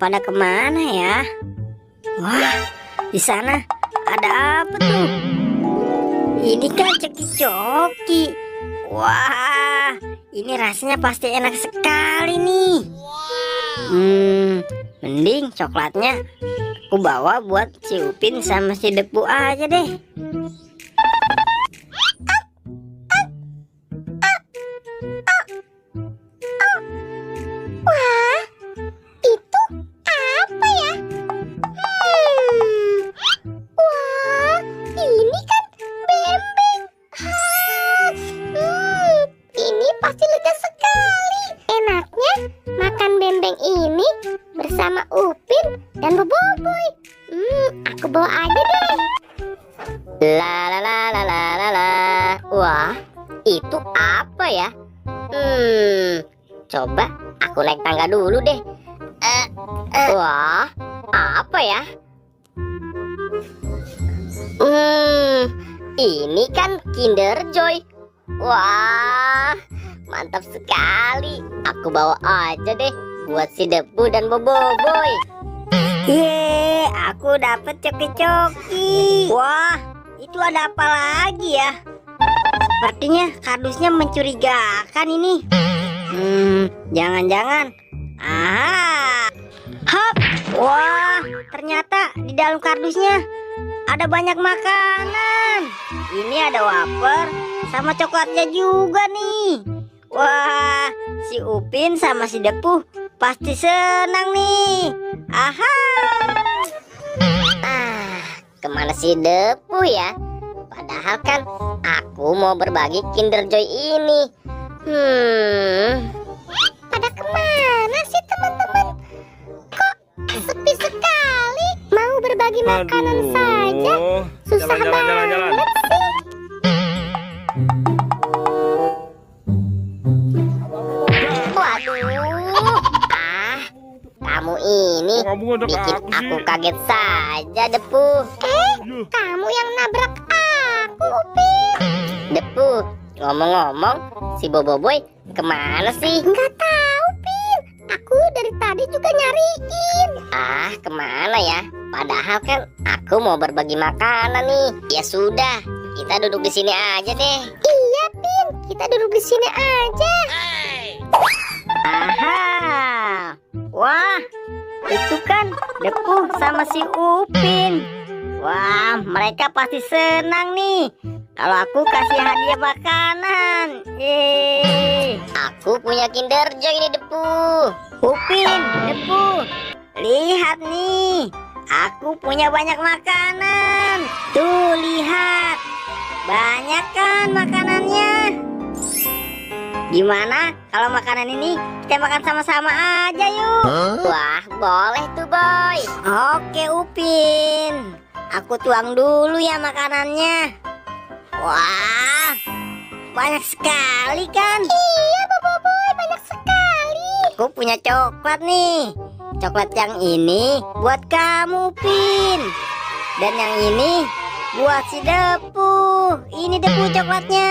pada kemana ya? Wah, di sana ada apa tuh? Ini kan ceki-coki. Wah, ini rasanya pasti enak sekali nih. Mending coklatnya aku bawa buat si Upin sama si Depu aja deh. Wah, itu apa ya? Wah, ini kan bembeng. Ini pasti lezat sekali. Enaknya makan bembeng ini bersama Upin dan Boboiboy. Aku bawa aja deh. La la la la la la la. Wah, itu apa ya? Coba aku naik tangga dulu deh. Wah, apa ya? Ini kan Kinder Joy. Wah, mantap sekali. Aku bawa aja deh buat si Depu dan Boboiboy. Yeay, aku dapet coki-coki. Wah, itu ada apa lagi ya? Sepertinya kardusnya mencurigakan ini. Jangan-jangan. Hop. Wah, ternyata di dalam kardusnya ada banyak makanan. Ini ada wafer sama coklatnya juga nih. Wah, si Upin sama si Depu pasti senang nih. Kemana si Depu ya? Padahal kan aku mau berbagi Kinder Joy ini. Pada kemana sih teman-teman? Kok sepi sekali? Mau berbagi makanan saja? Susah banget sih. Waduh, kamu ini bikin aku kaget saja, Depu. Kamu yang nabrak aku, Upin. Depu, ngomong-ngomong, si Boboiboy kemana sih? Nggak tahu, Pin. Aku dari tadi juga nyariin. Kemana ya? Padahal kan aku mau berbagi makanan nih. Ya sudah, kita duduk di sini aja deh. Iya, Pin. Kita duduk di sini aja. Wah, itu kan Depu sama si Upin. Wah, mereka pasti senang nih kalau aku kasih hadiah makanan. Aku punya Kinder Joy ini, Depu. Upin, Depu, lihat nih, aku punya banyak makanan. Tuh, lihat, banyak kan makanannya. Gimana kalau makanan ini kita makan sama-sama aja yuk? Wah, boleh tuh, Boy. Oke, Upin, aku tuang dulu ya makanannya. Wah, banyak sekali kan? Iya, Boboiboy, banyak sekali. Aku punya coklat nih. Coklat yang ini buat kamu, Upin. Dan yang ini buat si Depu. Ini Depu coklatnya.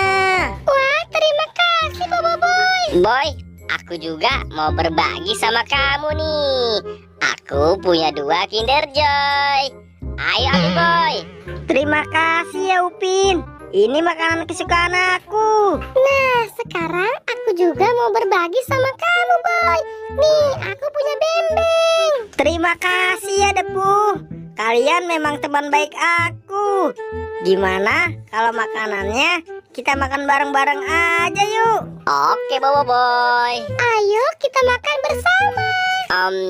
Wah, terima kasih, Boboiboy. Boy, aku juga mau berbagi sama kamu nih. Aku punya 2 Kinder Joy. Ayo, ambil, Boy. Terima kasih ya, Upin. Ini makanan kesukaan aku. Nah, sekarang aku juga mau berbagi sama kamu, Boy. Nih, aku punya bembeng. Terima kasih ya, Depu. Kalian memang teman baik aku. Gimana kalau makanannya kita makan bareng-bareng aja yuk? Oke, Boboiboy. Ayo kita makan bersama.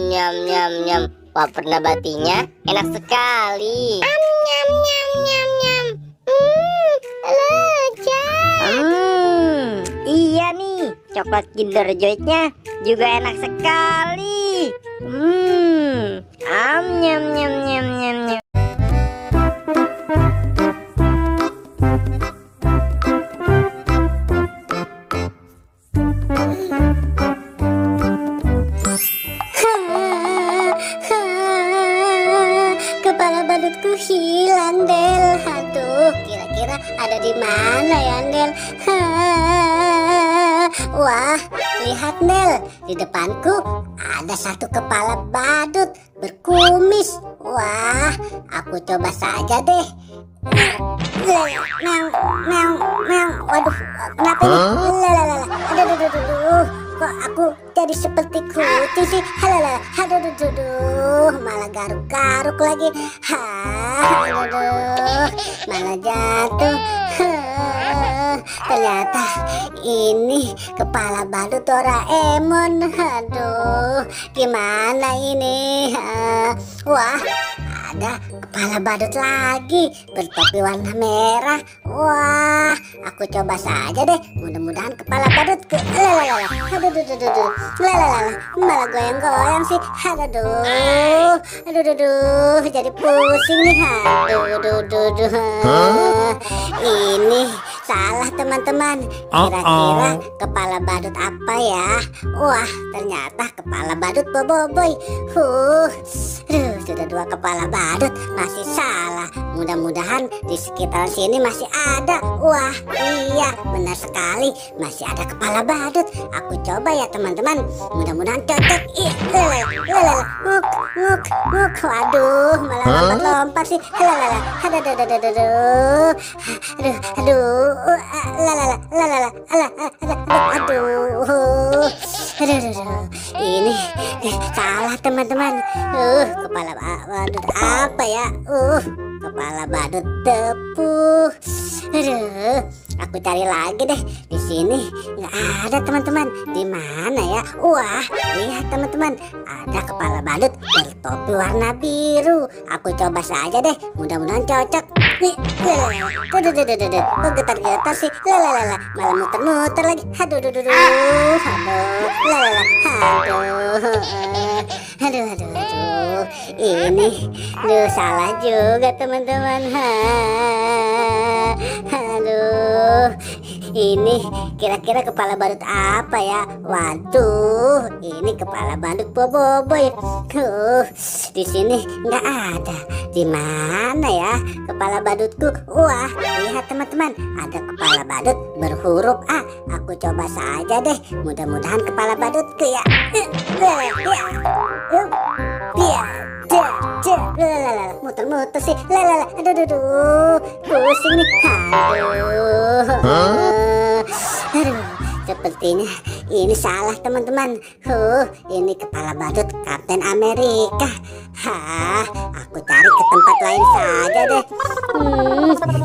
Nyam nyam nyam. Wafer nabatinya enak sekali. Nyam nyam nyam nyam. Lezat. Iya nih, coklat Kinder Joy-nya juga enak sekali. Nyam nyam nyam nyam nyam. Kepala badutku hilang, Del. Aduh, kira-kira ada di mana ya, Del? Wah, lihat Nel, di depanku ada satu kepala badut berkumis. Wah, aku coba saja deh. Meong, meong, meong. Waduh, kenapa ini? Aduh, aduh, aduh, aduh. Kok aku jadi seperti kucing sih? Aduh, aduh, aduh, aduh. Malah garuk-garuk lagi. Aduh, aduh. Malah jatuh. Ternyata ini kepala badut Doraemon. Aduh, gimana ini? Wah, ada kepala badut lagi bertopi warna merah. Wah, aku coba saja deh. Mudah-mudahan kepala badutku. Aduh, malah goyang-goyang sih. Aduh, jadi pusing nih. Aduh. Ini salah teman-teman. Kira-kira kepala badut apa ya? Wah, ternyata kepala badut Boboiboy. Sudah 2 kepala badut, masih salah. Mudah-mudahan di sekitar sini masih ada. Wah, iya, benar sekali, masih ada kepala badut. Aku coba ya teman-teman. Mudah-mudahan cocok. Nguk. Waduh, malah lompat-lompat sih. Aduh. Ini salah teman-teman. Kepala badut apa ya? Kepala badut tepuh. Aduh, aku cari lagi deh. Di sini nggak ada teman-teman. Di mana ya? Wah, lihat teman-teman, ada kepala badut bertopi warna biru. Aku coba saja deh. Mudah-mudahan cocok. Kok getar-getar sih? Malah muter-muter lagi. Aduh. Ini salah juga teman-teman. Aduh, ini kira-kira kepala badut apa ya? Waduh, ini kepala badut Boboiboy. Di sini nggak ada. Di mana ya kepala badutku? Wah, lihat teman-teman, ada kepala badut berhuruf A. Aku coba saja deh. Mudah-mudahan kepala badutku ya. Muter-muter sih. Aduh, pusing nih. Aduh, sepertinya ini salah teman-teman. Ini kepala badut Kapten Amerika. Aku cari ke tempat lain saja deh.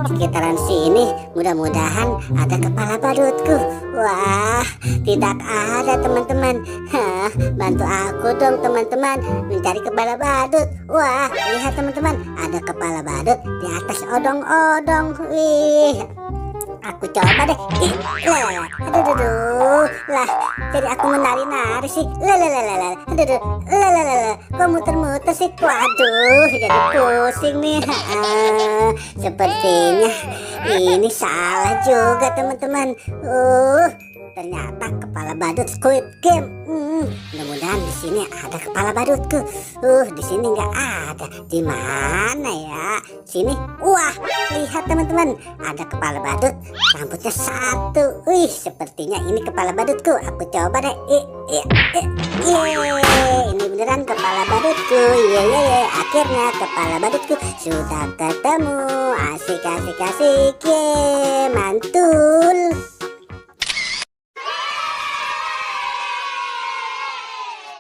Sekitaran sini mudah-mudahan ada kepala badutku. Wah, tidak ada teman-teman. Bantu aku dong teman-teman mencari kepala badut. Wah, lihat teman-teman, ada kepala badut di atas odong-odong. Wih, aku coba deh. Aduh, lah, jadi aku menari-nari sih. Aduh, kok muter-muter sih? Waduh, jadi pusing nih. Sepertinya ini salah juga teman-teman. Ternyata kepala badut Squid Game. Mudah-mudahan di sini ada kepala badutku. Di sini nggak ada. Di mana ya? Sini. Wah, lihat teman-teman, ada kepala badut. Rambutnya 1. Wih, sepertinya ini kepala badutku. Aku coba deh. Ini beneran kepala badutku. Akhirnya kepala badutku sudah ketemu. Asik. Mantul.